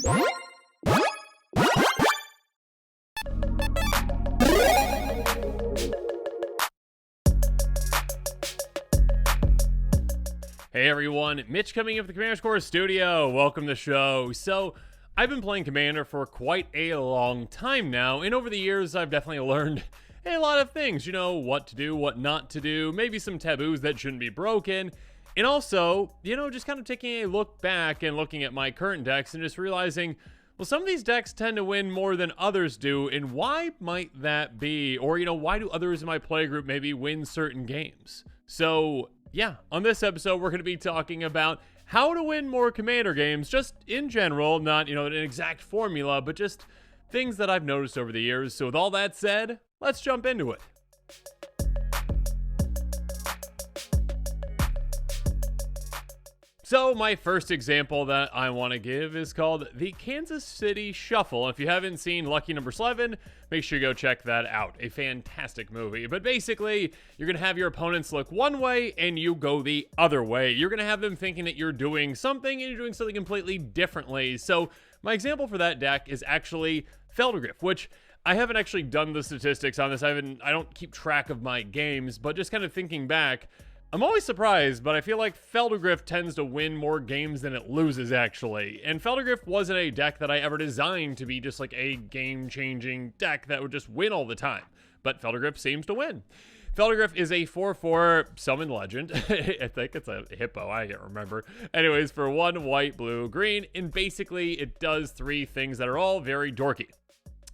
Hey everyone, Mitch coming in from the Commander Core Studio. Welcome to the show. So, I've been playing Commander for quite a long time now, and over the years I've definitely learned a lot of things. You know, what to do, what not to do, maybe some taboos that shouldn't be broken, and also, you know, just kind of taking a look back and looking at my current decks and just realizing, well, some of these decks tend to win more than others do, and why might that be? Or, you know, why do others in my play group maybe win certain games? So, yeah, on this episode, we're going to be talking about how to win more Commander games, just in general, not, you know, an exact formula, but just things that I've noticed over the years. So with all that said, let's jump into it. So my first example that I want to give is called the Kansas City Shuffle. If you haven't seen Lucky Number 11, make sure you go check that out. A fantastic movie. But basically, you're going to have your opponents look one way and you go the other way. You're going to have them thinking that you're doing something and you're doing something completely differently. So my example for that deck is actually Feldergriff, which I haven't actually done the statistics on this. I don't keep track of my games, but just kind of thinking back, I'm always surprised, but I feel like Feldergriff tends to win more games than it loses, actually. And Feldergriff wasn't a deck that I ever designed to be just like a game-changing deck that would just win all the time. But Feldergriff seems to win. Feldergriff is a 4/4 summon legend. I think it's a hippo, I can't remember. Anyways, for 1 white, blue, green, and basically it does 3 things that are all very dorky.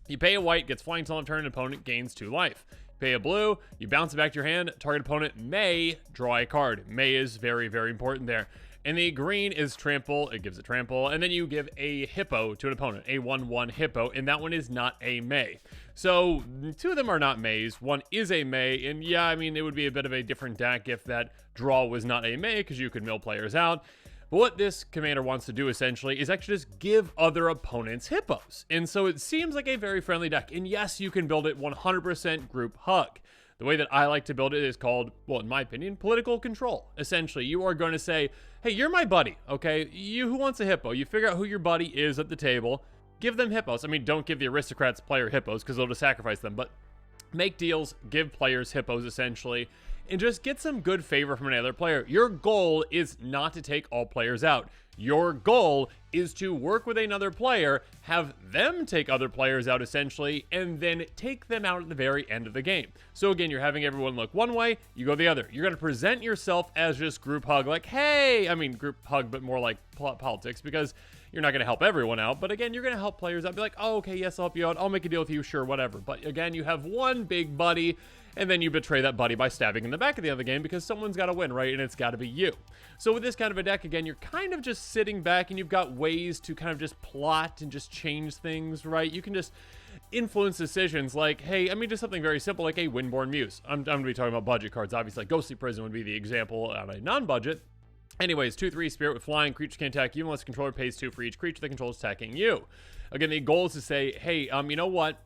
You pay a white, gets flying till on turn, opponent gains 2 life. Pay a blue, you bounce it back to your hand, target opponent may draw a card. May is very, very important there. And the green is trample, it gives a trample, and then you give a hippo to an opponent, a 1/1 hippo, and that one is not a may. So 2 of them are not mays, 1 is a may, and yeah, I mean, it would be a bit of a different deck if that draw was not a may, because you could mill players out. But what this commander wants to do essentially is actually just give other opponents hippos. And so it seems like a very friendly deck. And yes, you can build it 100% group hug. The way that I like to build it is called, well, in my opinion, political control. Essentially, you are going to say, hey, you're my buddy, okay? You who wants a hippo? You figure out who your buddy is at the table. Give them hippos. I mean, don't give the aristocrats player hippos because they'll just sacrifice them. But make deals, give players hippos essentially, and just get some good favor from another player. Your goal is not to take all players out. Your goal is to work with another player, have them take other players out essentially, and then take them out at the very end of the game. So again, you're having everyone look one way, you go the other. You're going to present yourself as just group hug, like, hey, I mean group hug, but more like politics, because you're not going to help everyone out. But again, you're going to help players out. Be like, oh, okay, yes, I'll help you out. I'll make a deal with you, sure, whatever. But again, you have one big buddy, and then you betray that buddy by stabbing in the back of the other game because someone's got to win, right? And it's got to be you. So with this kind of a deck, again, you're kind of just sitting back and you've got ways to kind of just plot and just change things, right? You can just influence decisions like, hey, I mean, just something very simple like a Windborn Muse. I'm going to be talking about budget cards. Obviously, like Ghostly Prison would be the example on a non-budget. Anyways, 2/3 spirit with flying. Creatures can attack you unless the controller pays 2 for each creature that controls attacking you. Again, the goal is to say, hey, you know what?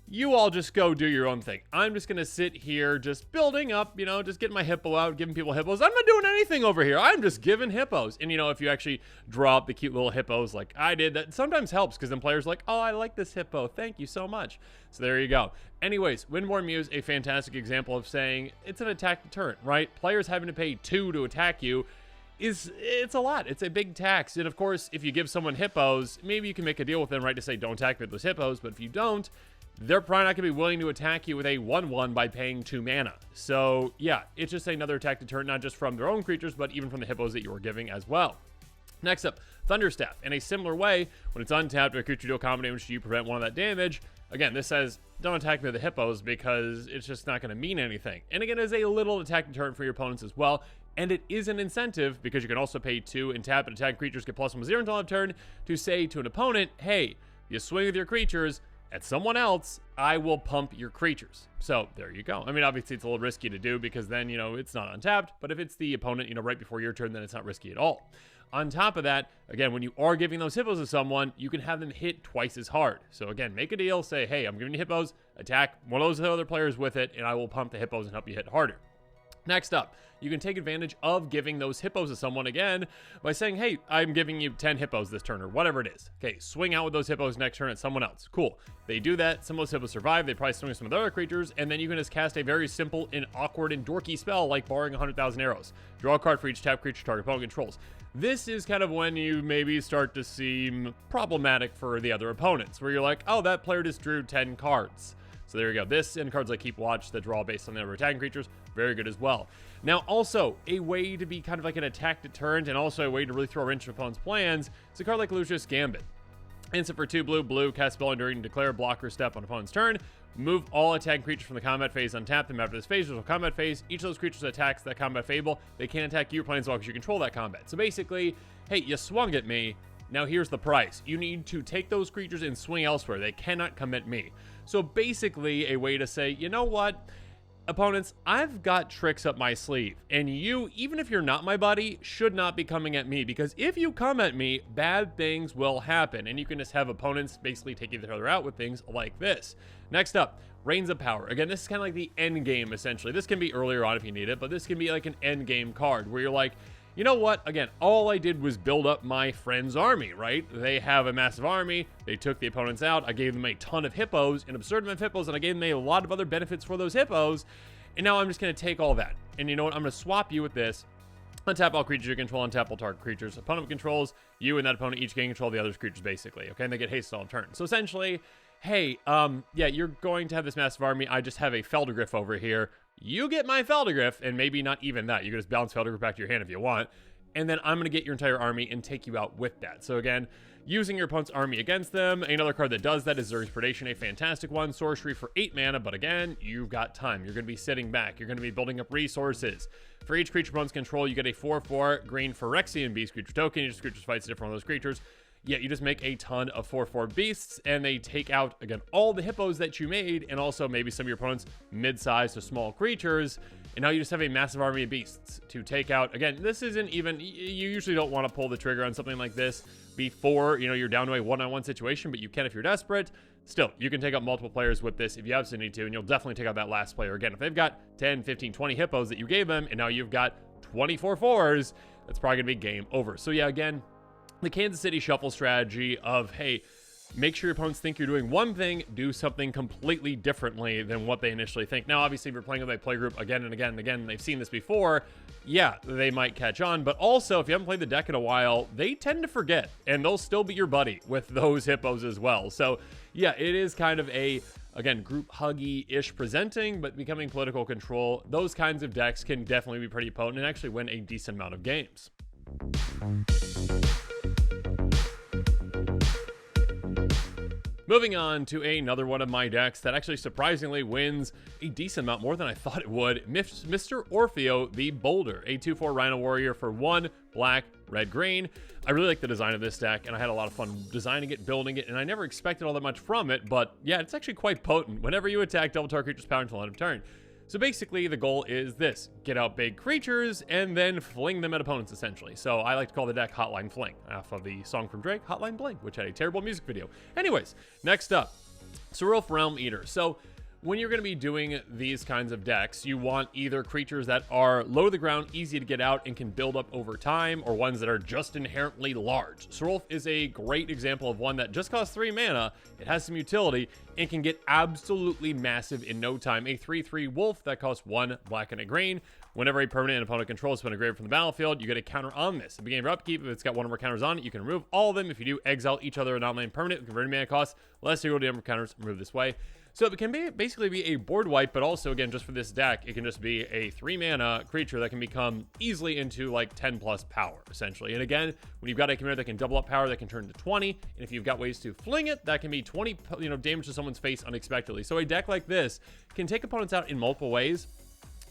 You all just go do your own thing. I'm just going to sit here just building up, you know, just getting my hippo out, giving people hippos. I'm not doing anything over here. I'm just giving hippos. And, you know, if you actually draw up the cute little hippos like I did, that sometimes helps because then players are like, oh, I like this hippo. Thank you so much. So there you go. Anyways, Windborn Muse, a fantastic example of saying it's an attack deterrent, right? Players having to pay 2 to attack you it's a lot. It's a big tax. And of course, if you give someone hippos, maybe you can make a deal with them, right, to say don't attack me with those hippos. But if you don't, they're probably not going to be willing to attack you with a 1/1 by paying 2 mana. So yeah, it's just another attack deterrent, not just from their own creatures, but even from the hippos that you are giving as well. Next up, Thunderstaff. In a similar way, when it's untapped, a creature deal combat damage to you, prevent 1 of that damage. Again, this says don't attack me with the hippos because it's just not going to mean anything. And again, it's a little attack deterrent for your opponents as well. And it is an incentive because you can also pay 2 and tap and attack creatures, get +1/+0 until end of turn, to say to an opponent, hey, you swing with your creatures at someone else, I will pump your creatures. So there you go. I mean, obviously it's a little risky to do because then, you know, it's not untapped, but if it's the opponent, you know, right before your turn, then it's not risky at all. On top of that, again, when you are giving those hippos to someone, you can have them hit twice as hard. So again, make a deal, say, hey, I'm giving you hippos, attack one of those other players with it, and I will pump the hippos and help you hit harder. Next up, you can take advantage of giving those hippos to someone again by saying, hey, I'm giving you 10 hippos this turn or whatever it is. Okay, swing out with those hippos next turn at someone else. Cool. They do that. Some of those hippos survive. They probably swing with some of the other creatures, and then you can just cast a very simple and awkward and dorky spell like borrowing 100,000 arrows. Draw a card for each tap creature target opponent controls. This is kind of when you maybe start to seem problematic for the other opponents, where you're like, oh, that player just drew 10 cards. So there you go. This and cards like Keep Watch that draw based on the number of attacking creatures, very good as well. Now, also, a way to be kind of like an attack deterrent and also a way to really throw a wrench in opponent's plans is a card like Lucius Gambit. Instant for 2 blue, cast spell during declare blocker step on opponent's turn. Move all attacking creatures from the combat phase, untap them after this phase. There's a combat phase. Each of those creatures attacks that combat fable. They can't attack your planeswalkers. You control that combat. So basically, hey, you swung at me. Now here's the price. You need to take those creatures and swing elsewhere. They cannot come at me. So basically a way to say, you know what? Opponents, I've got tricks up my sleeve, and you, even if you're not my buddy, should not be coming at me, because if you come at me, bad things will happen, and you can just have opponents basically take each other out with things like this. Next up, Reigns of Power. Again, this is kind of like the end game, essentially. This can be earlier on if you need it, but this can be like an end game card where you're like, you know what? Again, all I did was build up my friend's army, right? They have a massive army. They took the opponents out. I gave them a ton of hippos, an absurd amount of hippos, and I gave them a lot of other benefits for those hippos. And now I'm just going to take all that. And you know what? I'm going to swap you with this. Untap all creatures you control, untap all target creatures. Opponent controls, you and that opponent each gain control of the other creatures, basically. Okay, and they get haste all turn. So essentially, hey, yeah, you're going to have this massive army. I just have a Feldergriff over here. You get my Feldergriff, and maybe not even that. You can just bounce Feldergriff back to your hand if you want. And then I'm going to get your entire army and take you out with that. So again, using your opponent's army against them. Another card that does that is Zuri's Predation, a fantastic one. Sorcery for 8 mana, but again, you've got time. You're going to be sitting back. You're going to be building up resources. For each creature opponent's control, you get a 4/4 green Phyrexian Beast creature token. Each creature fights a different one of those creatures. Yeah, you just make a ton of 4/4 beasts, and they take out, again, all the hippos that you made, and also maybe some of your opponent's mid-sized to small creatures. And now you just have a massive army of beasts to take out. Again, this isn't even, you usually don't want to pull the trigger on something like this before, you know, you're down to a one-on-one situation, but you can if you're desperate. Still, you can take out multiple players with this if you absolutely need to, and you'll definitely take out that last player. Again, if they've got 10, 15, 20 hippos that you gave them, and now you've got 24 4s, that's probably going to be game over. So yeah, again, the Kansas City Shuffle strategy of, hey, make sure your opponents think you're doing one thing, do something completely differently than what they initially think. Now, obviously, if you're playing with a play group again and again and again, and they've seen this before, yeah, they might catch on. But also, if you haven't played the deck in a while, they tend to forget, and they'll still be your buddy with those hippos as well. So, yeah, it is kind of a, again, group huggy-ish presenting, but becoming political control. Those kinds of decks can definitely be pretty potent and actually win a decent amount of games. Moving on to another one of my decks that actually surprisingly wins a decent amount more than I thought it would. Mr. Orfeo the Boulder, a 2/4 Rhino Warrior for 1 black, red, green. I really like the design of this deck, and I had a lot of fun designing it, building it, and I never expected all that much from it, but yeah, it's actually quite potent. Whenever you attack, double target creature's power until end of turn. So basically, the goal is this: get out big creatures and then fling them at opponents, essentially. So I like to call the deck Hotline Fling, off of the song from Drake, Hotline Bling, which had a terrible music video. Anyways, next up, Serulf Realm Eater. So when you're going to be doing these kinds of decks, you want either creatures that are low to the ground, easy to get out, and can build up over time, or ones that are just inherently large. Serulf is a great example of one that just costs 3 mana, it has some utility, and can get absolutely massive in no time. A 3/3 wolf that costs 1 black and a green. Whenever a permanent and opponent controls spin a grave from the battlefield, you get a counter on this. At the beginning of your upkeep, if it's got one or more counters on it, you can remove all of them. If you do, exile each other non-land permanent with converted mana cost, less equal to the number of counters removed this way. So it can basically be a board wipe, but also, again, just for this deck, it can just be a 3 mana creature that can become easily into like 10 plus power, essentially. And again, when you've got a commander that can double up power, that can turn to 20. And if you've got ways to fling it, that can be 20, damage to someone's face unexpectedly. So a deck like this can take opponents out in multiple ways.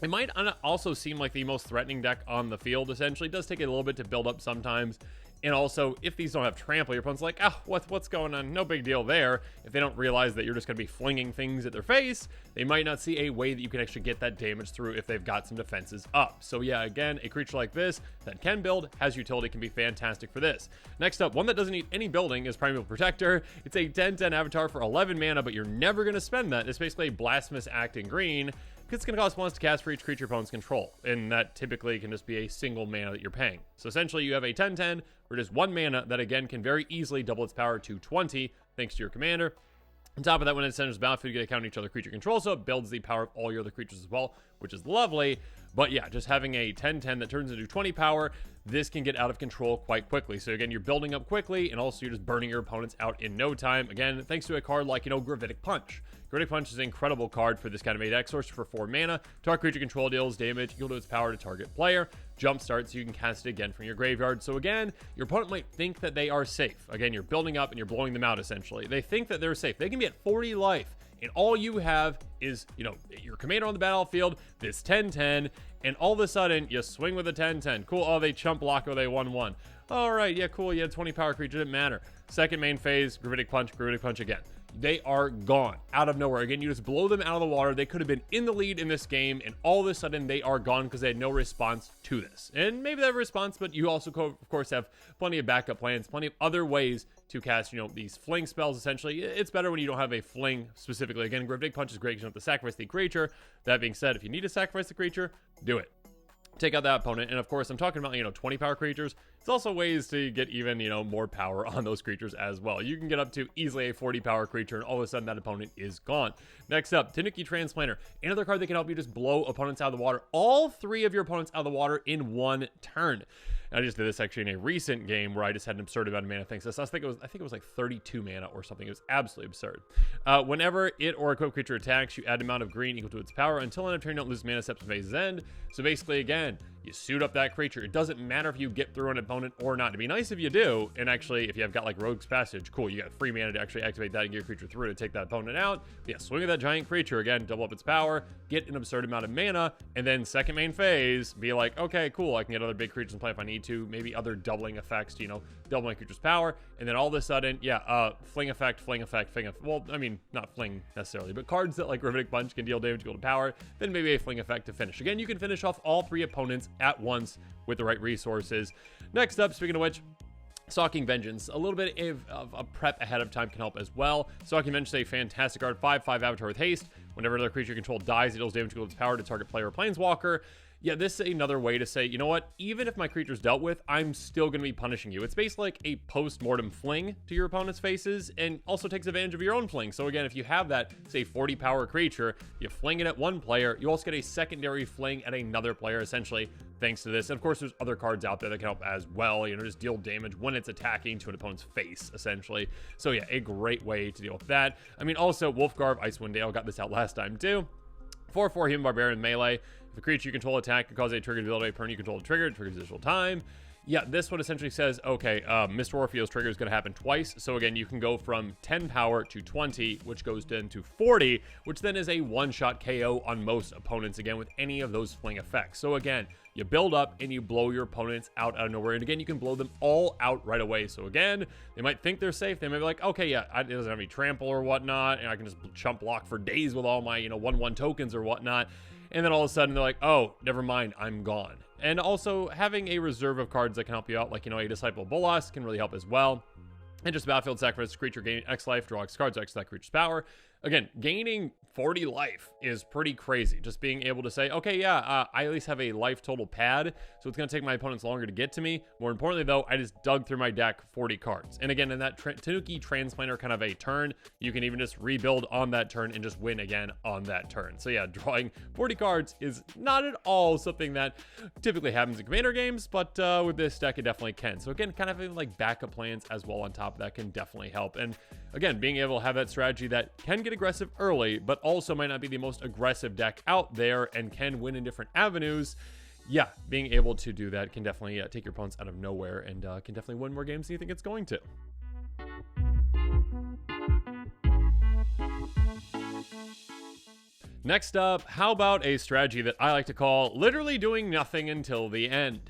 It might also seem like the most threatening deck on the field, essentially. It does take a little bit to build up sometimes. And also, if these don't have trample, your opponent's like, oh, what's going on? No big deal there. If they don't realize that you're just going to be flinging things at their face, they might not see a way that you can actually get that damage through if they've got some defenses up. So yeah, again, a creature like this that can build, has utility, can be fantastic for this. Next up, one that doesn't need any building is Primeval Protector. It's a 10/10 avatar for 11 mana, but you're never going to spend that. It's basically a Blasphemous Act in green because it's going to cost once to cast for each creature opponents control, and that typically can just be a single mana that you're paying. So essentially you have a 10/10 for just 1 mana that again can very easily double its power to 20 thanks to your commander. On top of that, when it enters the battlefield, you get to count each other creature control, so it builds the power of all your other creatures as well, which is lovely. But yeah, just having a 10/10 that turns into 20 power, this can get out of control quite quickly. So again, you're building up quickly, and also you're just burning your opponents out in no time. Again, thanks to a card like, Gravitic Punch. Gravitic Punch is an incredible card for this kind of a deck. Source for 4 mana. Target creature control deals damage equal to its power to target player. Jump start, so you can cast it again from your graveyard. So again, your opponent might think that they are safe. Again, you're building up and you're blowing them out essentially. They think that they're safe. They can be at 40 life. And all you have is, your commander on the battlefield, this 10/10, and all of a sudden, you swing with a 10/10. Cool, oh, they chump block, oh, they 1/1. All right, yeah, cool, you had 20 power creature, didn't matter. Second main phase, Gravitic Punch again. They are gone, out of nowhere. Again, you just blow them out of the water. They could have been in the lead in this game, and all of a sudden, they are gone because they had no response to this. And maybe they have a response, but you also, of course, have plenty of backup plans, plenty of other ways to cast, these fling spells, essentially. It's better when you don't have a fling specifically. Again, Gravitic Punch is great because you don't have to sacrifice the creature. That being said, if you need to sacrifice the creature, do it. Take out that opponent. And of course, I'm talking about, 20 power creatures. It's also ways to get even, more power on those creatures as well. You can get up to easily a 40 power creature, and all of a sudden that opponent is gone. Next up, Tanuki Transplanter. Another card that can help you just blow opponents out of the water. All 3 of your opponents out of the water in 1 turn. And I just did this actually in a recent game where I just had an absurd amount of mana. Thanks to this. I think it was like 32 mana or something. It was absolutely absurd. Whenever it or equipped creature attacks, you add an amount of green equal to its power until end of turn. You don't lose mana steps to phase's end. So basically, again, you suit up that creature. It doesn't matter if you get through an opponent or not. It'd be nice if you do. And actually, if you have got like Rogue's Passage, cool. You got free mana to actually activate that and get your creature through to take that opponent out. But yeah, swing at that giant creature again, double up its power, get an absurd amount of mana, and then second main phase, be like, okay, cool. I can get other big creatures in play if I need to. Maybe other doubling effects to, double my creature's power. And then all of a sudden, yeah, fling effect. Well, I mean, not fling necessarily, but cards that like Gravitic Punch can deal damage equal to power, then maybe a fling effect to finish. Again, you can finish off all 3 opponents at once with the right resources. Next up, speaking of which, Stalking Vengeance. A little bit of a prep ahead of time can help as well. Stalking Vengeance is a fantastic card. 5/5 Avatar with haste. Whenever another creature you control dies, it deals damage equal to its power to target player or planeswalker. Yeah, this is another way to say, you know what? Even if my creature's dealt with, I'm still going to be punishing you. It's basically like a post-mortem fling to your opponent's faces, and also takes advantage of your own fling. So again, if you have that, say, 40 power creature, you fling it at one player, you also get a secondary fling at another player, essentially, thanks to this. And of course, there's other cards out there that can help as well, just deal damage when it's attacking to an opponent's face, essentially. So yeah, a great way to deal with that. I mean, also, Wolfgarb, Icewind Dale got this out last time, too. 4/4 Human Barbarian melee. If a creature you control attack can cause a trigger to build a permanent you control to trigger, it triggers additional time. Yeah, this one essentially says, okay, Mr. Orpheo's trigger is going to happen twice. So again, you can go from 10 power to 20, which goes then to 40, which then is a one-shot KO on most opponents, again, with any of those fling effects. So again, you build up and you blow your opponents out of nowhere. And again, you can blow them all out right away. So again, they might think they're safe. They may be like, okay, yeah, it doesn't have any trample or whatnot, and I can just chump block for days with all my, 1/1 tokens or whatnot. And then all of a sudden they're like, oh, never mind, I'm gone. And also having a reserve of cards that can help you out, like, a Disciple of Bolas can really help as well. And just battlefield sacrifice creature, gain X life, draw X cards, X that creature's power. Again, gaining 40 life is pretty crazy. Just being able to say, okay, yeah, I at least have a life total pad, so it's going to take my opponents longer to get to me. More importantly, though, I just dug through my deck 40 cards. And again, in that Tanuki Transplanter kind of a turn, you can even just rebuild on that turn and just win again on that turn. So yeah, drawing 40 cards is not at all something that typically happens in Commander games, but with this deck, it definitely can. So again, kind of having like backup plans as well on top of that can definitely help. And again, being able to have that strategy that can get aggressive early, but also might not be the most aggressive deck out there and can win in different avenues. Yeah, being able to do that can definitely take your opponents out of nowhere and can definitely win more games than you think it's going to. Next up, how about a strategy that I like to call literally doing nothing until the end?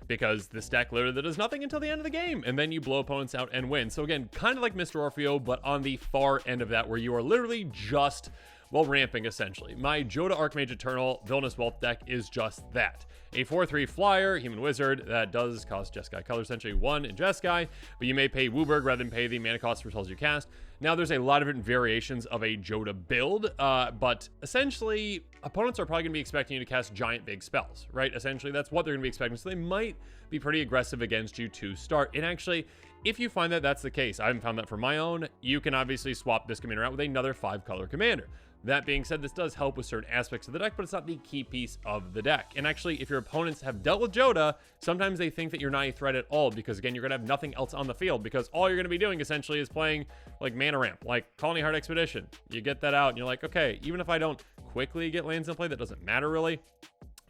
Because this deck literally does nothing until the end of the game, and then you blow opponents out and win. So again, kind of like Mr. Orpheo, but on the far end of that, where you are literally just Well, ramping, essentially. My Joda Archmage Eternal Villainous Wealth deck is just that. A 4/3 flyer, human wizard, that does cost Jeskai color, essentially 1 in Jeskai, but you may pay Wooburg rather than pay the mana cost for spells you cast. Now, there's a lot of different variations of a Joda build, but essentially, opponents are probably going to be expecting you to cast giant big spells, right? Essentially, that's what they're going to be expecting, so they might be pretty aggressive against you to start. And actually, if you find that that's the case, I haven't found that for my own, you can obviously swap this commander out with another 5-color commander. That being said, this does help with certain aspects of the deck, but it's not the key piece of the deck. And actually, if your opponents have dealt with Joda, sometimes they think that you're not a threat at all, because again, you're going to have nothing else on the field, because all you're going to be doing essentially is playing like mana ramp, like Colony Heart Expedition. You get that out and you're like, okay, even if I don't quickly get lands in play, that doesn't matter really.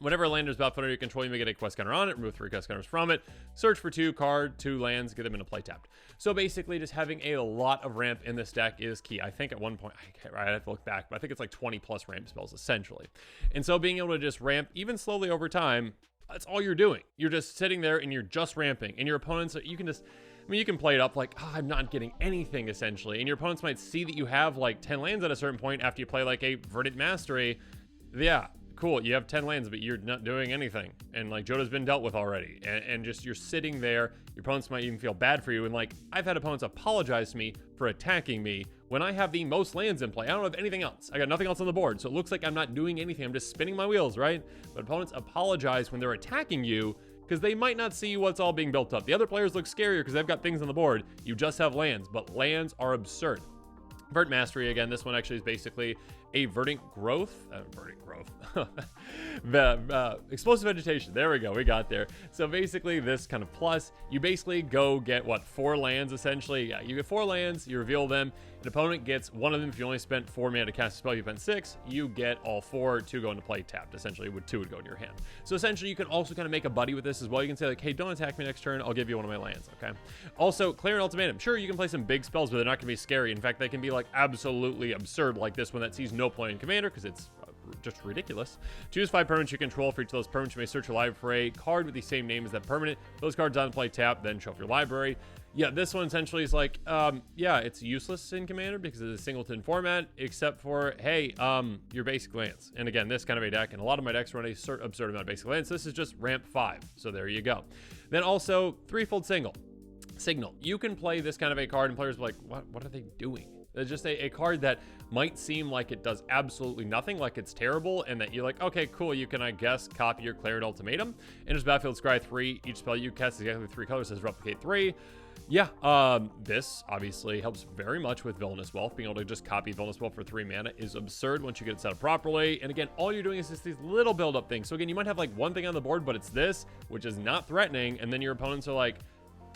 Whenever a land is about under your control, you may get a quest counter on it, remove 3 quest counters from it, search for 2 lands, get them into play tapped. So basically, just having a lot of ramp in this deck is key. I think at one point, I have to look back, but I think it's like 20 plus ramp spells essentially. And so being able to just ramp even slowly over time, that's all you're doing. You're just sitting there and you're just ramping, and your opponents, you can just, I mean, you can play it up like, oh, I'm not getting anything essentially, and your opponents might see that you have like 10 lands at a certain point after you play like a Verdant Mastery. Yeah. Cool, you have 10 lands, but you're not doing anything. And like Joda's been dealt with already. And just you're sitting there, your opponents might even feel bad for you. And like, I've had opponents apologize to me for attacking me when I have the most lands in play. I don't have anything else. I got nothing else on the board. So it looks like I'm not doing anything. I'm just spinning my wheels, right? But opponents apologize when they're attacking you because they might not see what's all being built up. The other players look scarier because they've got things on the board. You just have lands, but lands are absurd. Verdant Mastery, again, this one actually is basically a Verdant Growth. Explosive Vegetation. There we go. We got there. So basically, this kind of plus, you basically go get, what, 4 lands, essentially? Yeah, you get 4 lands, you reveal them. An opponent gets one of them. If you only spent 4 mana to cast a spell, you spent 6. You get all 4 to go into play tapped, essentially, with 2 would go in your hand. So essentially, you can also kind of make a buddy with this as well. You can say, like, hey, don't attack me next turn. I'll give you one of my lands, okay? Also, Clear an Ultimatum. Sure, you can play some big spells, but they're not going to be scary. In fact, they can be, like, absolutely absurd, like this one that sees no point in commander, because it's just ridiculous. Choose 5 permanents you control. For each of those permanents, you may search your library for a card with the same name as that permanent. Those cards on play tap, then show off your library. Yeah, this one essentially is like, yeah, it's useless in Commander because it's a singleton format, except for, hey, your basic lands. And again, this kind of a deck, and a lot of my decks run a absurd amount of basic lands. This is just ramp 5, so there you go. Then also, threefold Signal. You can play this kind of a card, and players are like, what are they doing? It's just a card that might seem like it does absolutely nothing, like it's terrible, and that you're like, okay, cool, you can, I guess, copy your Cleared Ultimatum. Enters battlefield, scry 3. Each spell you cast is exactly 3 colors, says replicate 3. Yeah, this obviously helps very much with Villainous Wealth. Being able to just copy Villainous Wealth for 3 mana is absurd once you get it set up properly. And again, all you're doing is just these little build-up things. So again, you might have like one thing on the board, but it's this, which is not threatening, and then your opponents are like,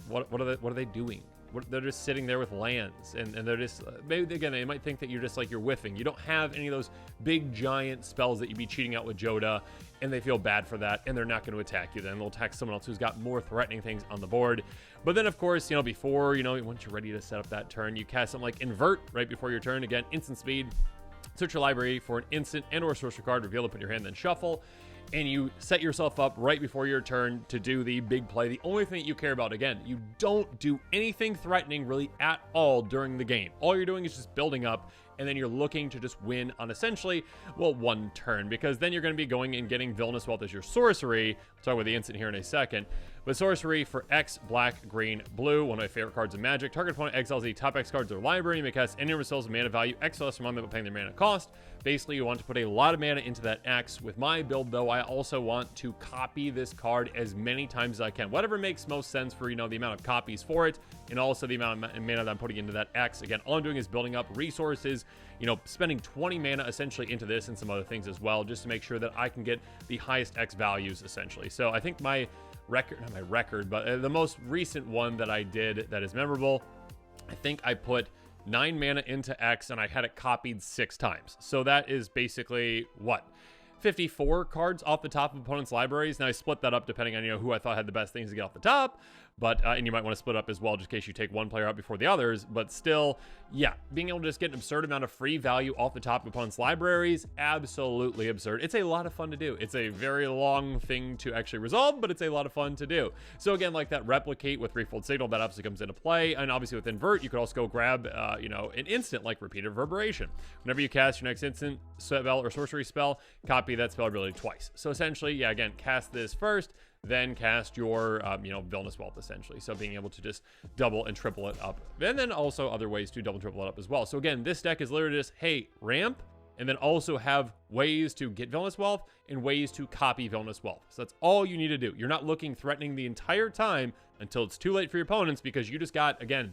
what are they doing? They're just sitting there with lands, and they're just, maybe again, they might think that you're just like, you're whiffing. You don't have any of those big giant spells that you'd be cheating out with Joda, and they feel bad for that, and they're not going to attack you. Then they'll attack someone else who's got more threatening things on the board. But then, of course, before, once you're ready to set up that turn, you cast something like Invert right before your turn. Again, instant speed. Search your library for an instant and or sorcery card, reveal it, put in your hand, then shuffle. And you set yourself up right before your turn to do the big play. The only thing that you care about, again, you don't do anything threatening really at all during the game. All you're doing is just building up, and then you're looking to just win on essentially, well, one turn, because then you're going to be going and getting Villainous Wealth as your sorcery. We'll talk about the instant here in a second. But sorcery for X, black, green, blue, one of my favorite cards in Magic. Target opponent exiles the top X cards of their library. You may cast any number of spells of mana value X less from them by paying their mana cost. Basically, you want to put a lot of mana into that X. With my build, though, I also want to copy this card as many times as I can. Whatever makes most sense for, the amount of copies for it, and also the amount of mana that I'm putting into that X. Again, all I'm doing is building up resources, spending 20 mana essentially into this and some other things as well, just to make sure that I can get the highest X values, essentially. So I think my the most recent one that I did that is memorable, I think I put 9 mana into X and I had it copied 6 times. So that is basically what? 54 cards off the top of opponents' libraries. Now I split that up depending on who I thought had the best things to get off the top. But and you might want to split up as well, just in case you take one player out before the others. But still, yeah, being able to just get an absurd amount of free value off the top of opponents' libraries, absolutely absurd. It's a lot of fun to do. It's a very long thing to actually resolve, but it's a lot of fun to do. So again, like that replicate with threefold signal, that obviously comes into play. And obviously with invert, you could also go grab, you know, an instant like repeated reverberation. Whenever you cast your next instant spell or sorcery spell, copy that spell ability twice. So essentially, yeah, again, cast this first, then cast your, you know, Villainous Wealth, essentially. So being able to just double and triple it up. And then also other ways to double and triple it up as well. So again, this deck is literally just, hey, ramp, and then also have ways to get Villainous Wealth and ways to copy Villainous Wealth. So that's all you need to do. You're not looking threatening the entire time until it's too late for your opponents, because you just got, again,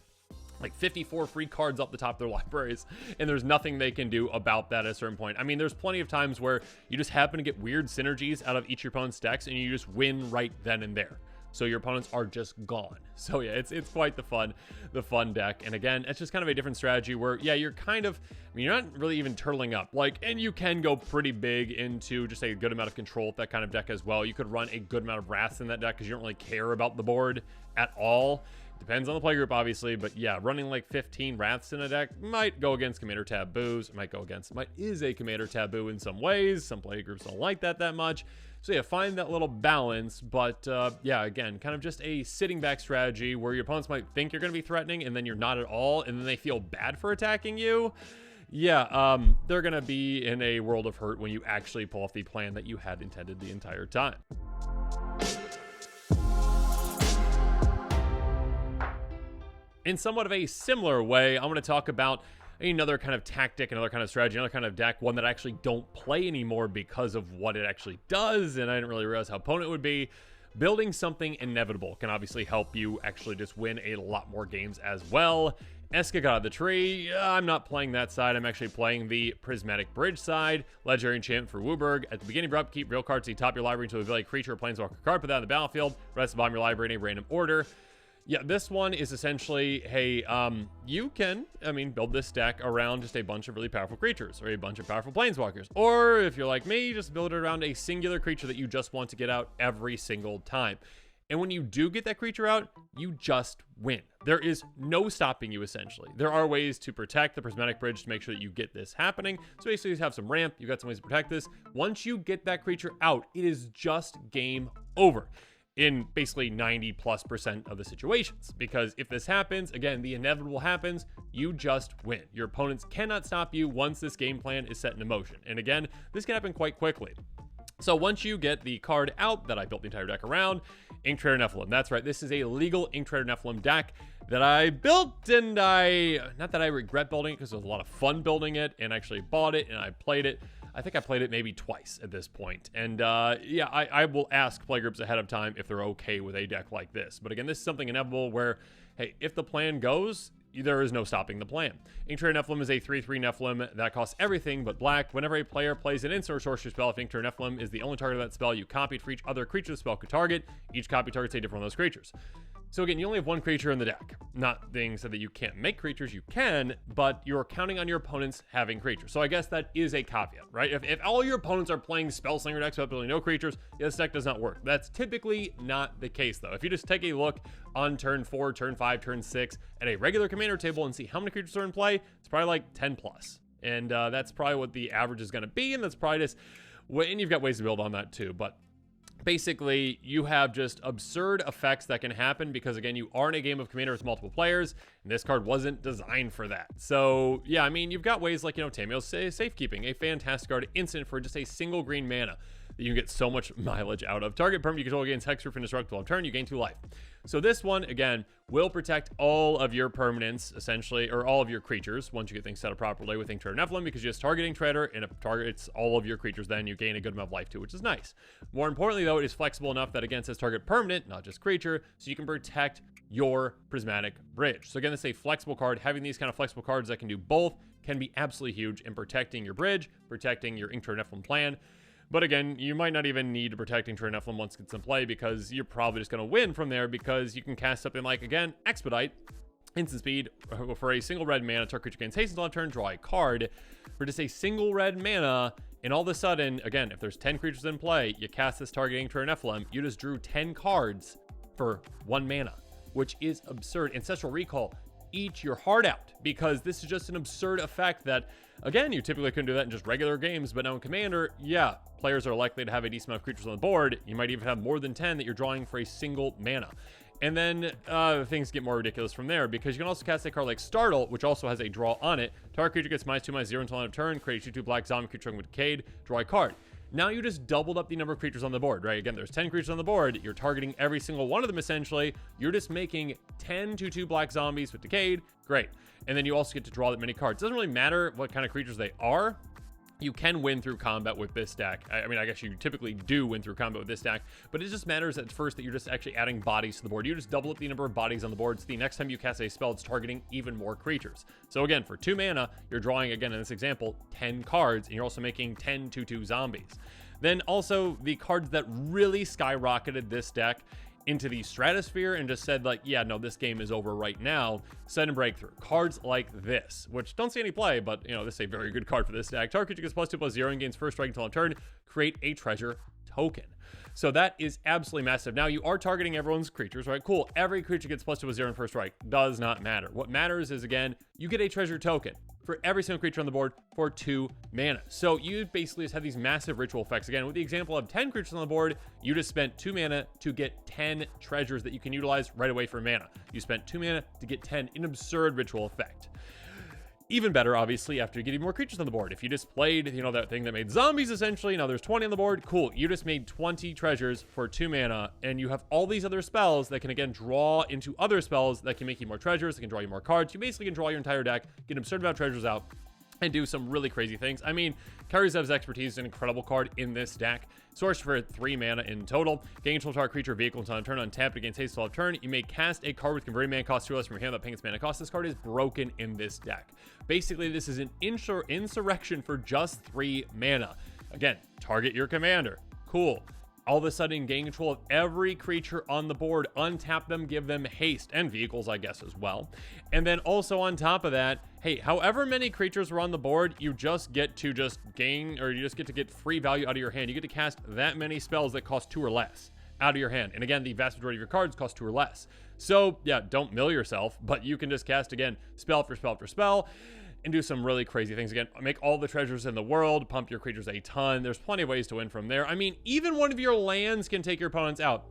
like 54 free cards off the top of their libraries, and there's nothing they can do about that at a certain point. I mean, there's plenty of times where you just happen to get weird synergies out of each of your opponent's decks, and you just win right then and there. So your opponents are just gone. So yeah, it's quite the fun deck. And again, it's just kind of a different strategy where, yeah, you're kind of, I mean, you're not really even turtling up. Like, and you can go pretty big into just a good amount of control with that kind of deck as well. You could run a good amount of wraths in that deck because you don't really care about the board at all. Depends on the playgroup, obviously, but yeah, running like 15 Wraths in a deck might go against Commander Taboos. It might go against, is a Commander Taboo in some ways. Some playgroups don't like that much. So yeah, find that little balance, but yeah, again, kind of just a sitting back strategy where your opponents might think you're going to be threatening, and then you're not at all, and then they feel bad for attacking you. Yeah, they're going to be in a world of hurt when you actually pull off the plan that you had intended the entire time. In somewhat of a similar way, I'm going to talk about another kind of tactic, another kind of strategy, another kind of deck, one that I actually don't play anymore because of what it actually does, and I didn't really realize how potent it would be. Building something inevitable can obviously help you actually just win a lot more games as well. Eska got out of the tree. I'm not playing that side. I'm actually playing the Prismatic Bridge side. Legendary enchantment for Wooburg. At the beginning of your upkeep, real cards to the top of your library until a ability creature or planeswalker card. Put that on the battlefield. Rest of the bottom of your library in a random order. Yeah, this one is essentially, hey, you can, I mean, build this deck around just a bunch of really powerful creatures or a bunch of powerful planeswalkers. Or if you're like me, just build it around a singular creature that you just want to get out every single time. And when you do get that creature out, you just win. There is no stopping you, essentially. There are ways to protect the Prismatic Bridge to make sure that you get this happening. So basically, you have some ramp, you've got some ways to protect this. Once you get that creature out, it is just game over in basically 90+% of the situations. Because if this happens, again, the inevitable happens, you just win. Your opponents cannot stop you once this game plan is set into motion. And again, this can happen quite quickly. So once you get the card out that I built the entire deck around, Ink Trader Nephilim. That's right, this is a legal Ink Trader Nephilim deck that I built, and not that I regret building it because it was a lot of fun building it, and actually bought it and I played it. I think I played it maybe twice at this point. And yeah, I will ask playgroups ahead of time if they're okay with a deck like this. But again, this is something inevitable where, hey, if the plan goes, there is no stopping the plan. Ink Trader Nephilim is a 3/3 Nephilim that costs everything but black. Whenever a player plays an instant or sorcery spell, if Ink Trader Nephilim is the only target of that spell, you copy it for each other creature the spell could target. Each copy targets a different one of those creatures. So again, you only have one creature in the deck. Not being said that you can't make creatures, you can, but you're counting on your opponents having creatures. So I guess that is a caveat, right? If all your opponents are playing Spellslinger decks with absolutely no creatures, yeah, this deck does not work. That's typically not the case, though. If you just take a look on turn 4, turn 5, turn 6 at a regular commander table and see how many creatures are in play, it's probably like 10 plus. And that's probably what the average is going to be, and that's probably just, and you've got ways to build on that too, but basically, you have just absurd effects that can happen because, again, you are in a game of Commander with multiple players, and this card wasn't designed for that. So, yeah, I mean, you've got ways like, Tamiyo's Safekeeping, a fantastic card, instant for just a single green mana that you can get so much mileage out of. Target permanent you control gains Hexproof and Destructible on turn, you gain 2 life. So this one, again, will protect all of your permanents, essentially, or all of your creatures once you get things set up properly with Ink Trader Nephilim, because you just target Ink Trader, and if it targets all of your creatures, then you gain a good amount of life too, which is nice. More importantly, though, it is flexible enough that, again, it says target permanent, not just creature, so you can protect your Prismatic Bridge. So again, this is a flexible card. Having these kind of flexible cards that can do both can be absolutely huge in protecting your bridge, protecting your Ink Trader Nephilim plan. But again, you might not even need to protect Ink Trader Nephilim once it gets in play, because you're probably just going to win from there, because you can cast something like, again, Expedite, instant speed, for a single red mana, target creature gains haste until end turn, draw a card for just a single red mana, and all of a sudden, again, if there's 10 creatures in play, you cast this target Ink Trader Nephilim, you just drew 10 cards for 1 mana. which is absurd. Ancestral Recall, eat your heart out, because this is just an absurd effect that, again, you typically couldn't do that in just regular games, but now in Commander, yeah, players are likely to have a decent amount of creatures on the board. You might even have more than 10 that you're drawing for a single mana. And then things get more ridiculous from there, because you can also cast a card like Startle, which also has a draw on it. Target creature gets -2/-0 until end of turn, create a 2/2 black zombie creature with Decayed, draw a card. Now you just doubled up the number of creatures on the board, right? Again, there's 10 creatures on the board. You're targeting every single one of them, essentially. You're just making 10 2/2 black zombies with Decayed. Great. And then you also get to draw that many cards. It doesn't really matter what kind of creatures they are. You can win through combat with this deck. I mean, I guess you typically do win through combat with this deck, but it just matters at first that you're just actually adding bodies to the board. You just double up the number of bodies on the board, so the next time you cast a spell, it's targeting even more creatures. So again, for 2 mana, you're drawing, again, in this example, 10 cards, and you're also making 10 2/2 zombies. Then also, the cards that really skyrocketed this deck into the stratosphere and just said, like, yeah, no, this game is over right now. Sudden Breakthrough. Cards like this, which don't see any play, but, you know, this is a very good card for this deck. Target creature gets +2/+0 and gains first strike until end of turn. Create a treasure token. So that is absolutely massive. Now, you are targeting everyone's creatures, right? Cool. Every creature gets +2/+0 in first strike. Does not matter. What matters is, again, you get a treasure token for every single creature on the board for 2 mana. So you basically just have these massive ritual effects. Again, with the example of 10 creatures on the board, you just spent 2 mana to get 10 treasures that you can utilize right away for mana. You spent 2 mana to get 10, an absurd ritual effect. Even better, obviously, after getting more creatures on the board. If you just played, you know, that thing that made zombies, essentially, now there's 20 on the board, cool. You just made 20 treasures for 2 mana, and you have all these other spells that can, again, draw into other spells that can make you more treasures, that can draw you more cards. You basically can draw your entire deck, get an absurd amount of treasures out, and do some really crazy things. I mean, Karizev's Expertise is an incredible card in this deck. Source for 3 mana in total. Gain control target creature vehicle until end of turn. Untapped against haste until end of turn. You may cast a card with converted mana cost 2 less from your hand without paying its mana cost. This card is broken in this deck. Basically, this is an insurrection for just 3 mana. Again, target your commander. Cool. All of a sudden, gain control of every creature on the board, untap them, give them haste, and vehicles, I guess, as well. And then also on top of that, hey, however many creatures are on the board, you just get to gain, or you just get to get free value out of your hand. You get to cast that many spells that cost 2 or less out of your hand. And again, the vast majority of your cards cost 2 or less. So yeah, don't mill yourself, but you can just cast, again, spell for spell for spell, and do some really crazy things. Again, make all the treasures in the world, pump your creatures a ton. There's plenty of ways to win from there. I mean, even one of your lands can take your opponents out.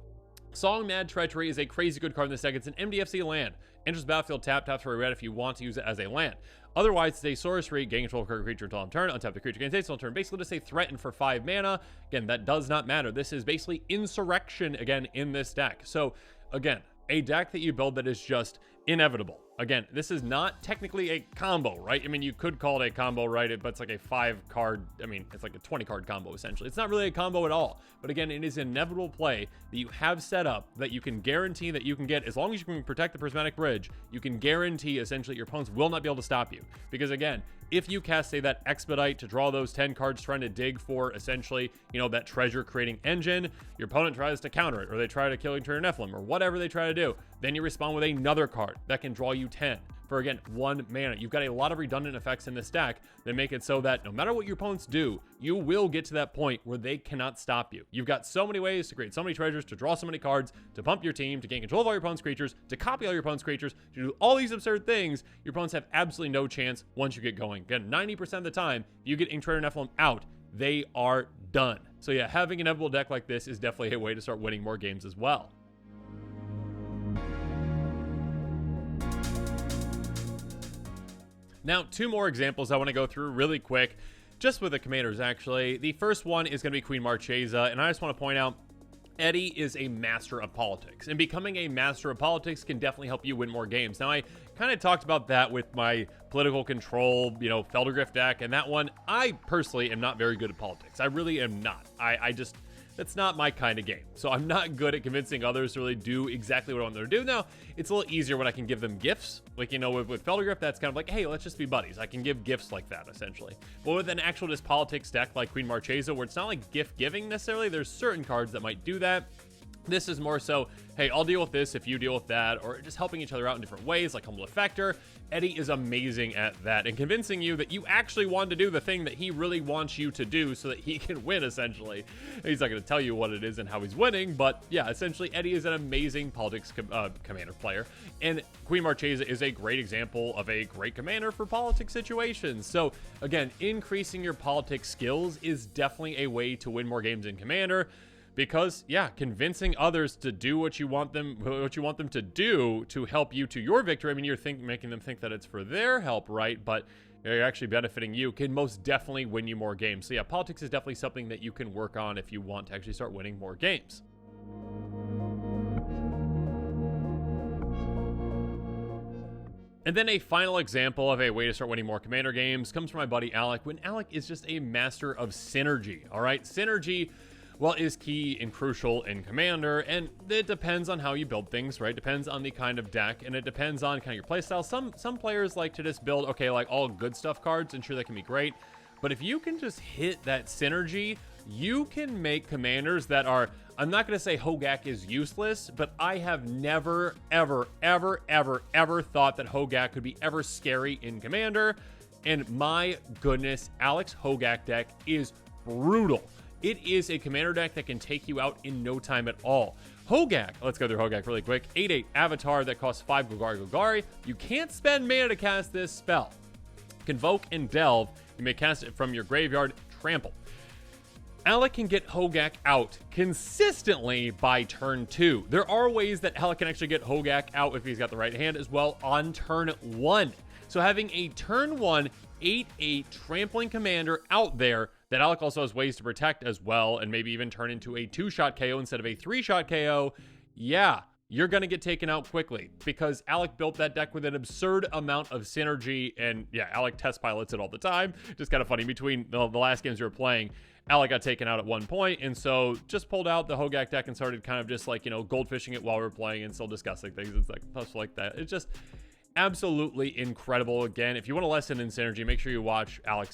Song Mad Treachery is a crazy good card in this deck. It's an MDFC land. Enters battlefield, tap for a red if you want to use it as a land. Otherwise, it's a sorcery, gain control of a creature until end of turn, untap the creature, gains haste until end of turn. Basically, just say threaten for 5 mana. Again, that does not matter. This is basically insurrection, again, in this deck. So, again, a deck that you build that is just inevitable. Again, this is not technically a combo, right? I mean, you could call it a combo, right? But it's like a 5-card, I mean, it's like a 20-card combo, essentially. It's not really a combo at all. But again, it is an inevitable play that you have set up that you can guarantee that you can get. As long as you can protect the Prismatic Bridge, you can guarantee, essentially, your opponents will not be able to stop you. Because again, if you cast, say, that Expedite to draw those 10 cards trying to dig for, essentially, you know, that treasure-creating engine, your opponent tries to counter it, or they try to kill Eternal Nephilim, or whatever they try to do. Then you respond with another card that can draw you 10 for, again, 1 mana. You've got a lot of redundant effects in this deck that make it so that no matter what your opponents do, you will get to that point where they cannot stop you. You've got so many ways to create so many treasures, to draw so many cards, to pump your team, to gain control of all your opponent's creatures, to copy all your opponent's creatures, to do all these absurd things. Your opponents have absolutely no chance once you get going. Again, 90% of the time, you get Eternal Nephilim out, they are done. So yeah, having an inevitable deck like this is definitely a way to start winning more games as well. Now, 2 more examples I want to go through really quick, just with the commanders, actually. The first one is going to be Queen Marisa, and I just want to point out, Eddie is a master of politics, and becoming a master of politics can definitely help you win more games. Now, I kind of talked about that with my political control, you know, Feldergriff deck, and that one, I personally am not very good at politics. I really am not. I just... That's not my kind of game. So I'm not good at convincing others to really do exactly what I want them to do. Now, it's a little easier when I can give them gifts. Like, you know, with Feldergriff, that's kind of like, hey, let's just be buddies. I can give gifts like that, essentially. But with an actual just politics deck like Queen Marchesa, where it's not like gift giving necessarily, there's certain cards that might do that. This is more so, hey, I'll deal with this if you deal with that, or just helping each other out in different ways, like Humble Effector. Eddie is amazing at that and convincing you that you actually want to do the thing that he really wants you to do so that he can win, essentially. He's not going to tell you what it is and how he's winning, but yeah, essentially, Eddie is an amazing politics commander player, and Queen Marchesa is a great example of a great commander for politics situations. So again, increasing your politics skills is definitely a way to win more games in Commander. Because, yeah, convincing others to do what you want them to do to help you to your victory. I mean, you're making them think that it's for their help, right? But you're actually benefiting you, can most definitely win you more games. So yeah, politics is definitely something that you can work on if you want to actually start winning more games. And then a final example of a way to start winning more Commander games comes from my buddy Alec, when Alec is just a master of synergy, all right? Synergy, well, is key and crucial in Commander, and it depends on how you build things, right? Depends on the kind of deck, and it depends on kind of your playstyle. Some players like to just build, okay, like all good stuff cards, and sure, that can be great. But if you can just hit that synergy, you can make commanders that are, I'm not going to say Hogak is useless, but I have never, ever, ever, ever, ever thought that Hogak could be ever scary in Commander. And my goodness, Alex Hogak deck is brutal. It is a commander deck that can take you out in no time at all. Hogak, let's go through Hogak really quick. 8/8 avatar that costs 5 Golgari. You can't spend mana to cast this spell. Convoke and Delve. You may cast it from your graveyard. Trample. Alec can get Hogak out consistently by turn 2. There are ways that Alec can actually get Hogak out if he's got the right hand as well on turn 1. So having a turn 1 8/8 trampling commander out there that Alec also has ways to protect as well, and maybe even turn into a 2-shot KO instead of a 3-shot KO, yeah, you're going to get taken out quickly because Alec built that deck with an absurd amount of synergy, and yeah, Alec test pilots it all the time. Just kind of funny, between the last games we were playing, Alec got taken out at one point, and so just pulled out the Hogak deck and started kind of just like, you know, goldfishing it while we were playing and still discussing things. It's like stuff like that. It's just absolutely incredible. Again, if you want a lesson in synergy, make sure you watch Alec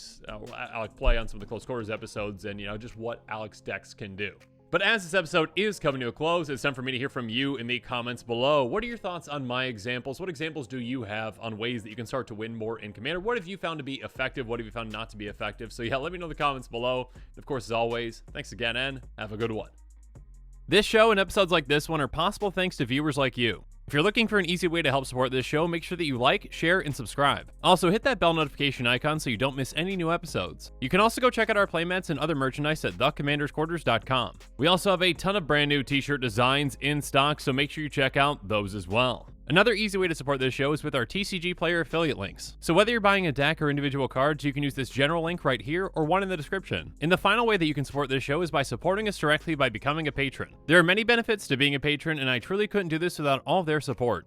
play on some of the close quarters episodes, and you know just what Alec's decks can do. But as this episode is coming to a close, it's time for me to hear from you in the comments below. What are your thoughts on my examples? What examples do you have on ways that you can start to win more in Commander? What have you found to be effective? What have you found not to be effective? So yeah, let me know in the comments below. And of course, as always, thanks again and have a good one. This show and episodes like this one are possible thanks to viewers like you. If you're looking for an easy way to help support this show, make sure that you like, share, and subscribe. Also, hit that bell notification icon so you don't miss any new episodes. You can also go check out our playmats and other merchandise at thecommandersquarters.com. We also have a ton of brand new t-shirt designs in stock, so make sure you check out those as well. Another easy way to support this show is with our TCG Player affiliate links. So whether you're buying a deck or individual cards, you can use this general link right here or one in the description. And the final way that you can support this show is by supporting us directly by becoming a patron. There are many benefits to being a patron, and I truly couldn't do this without all of their support.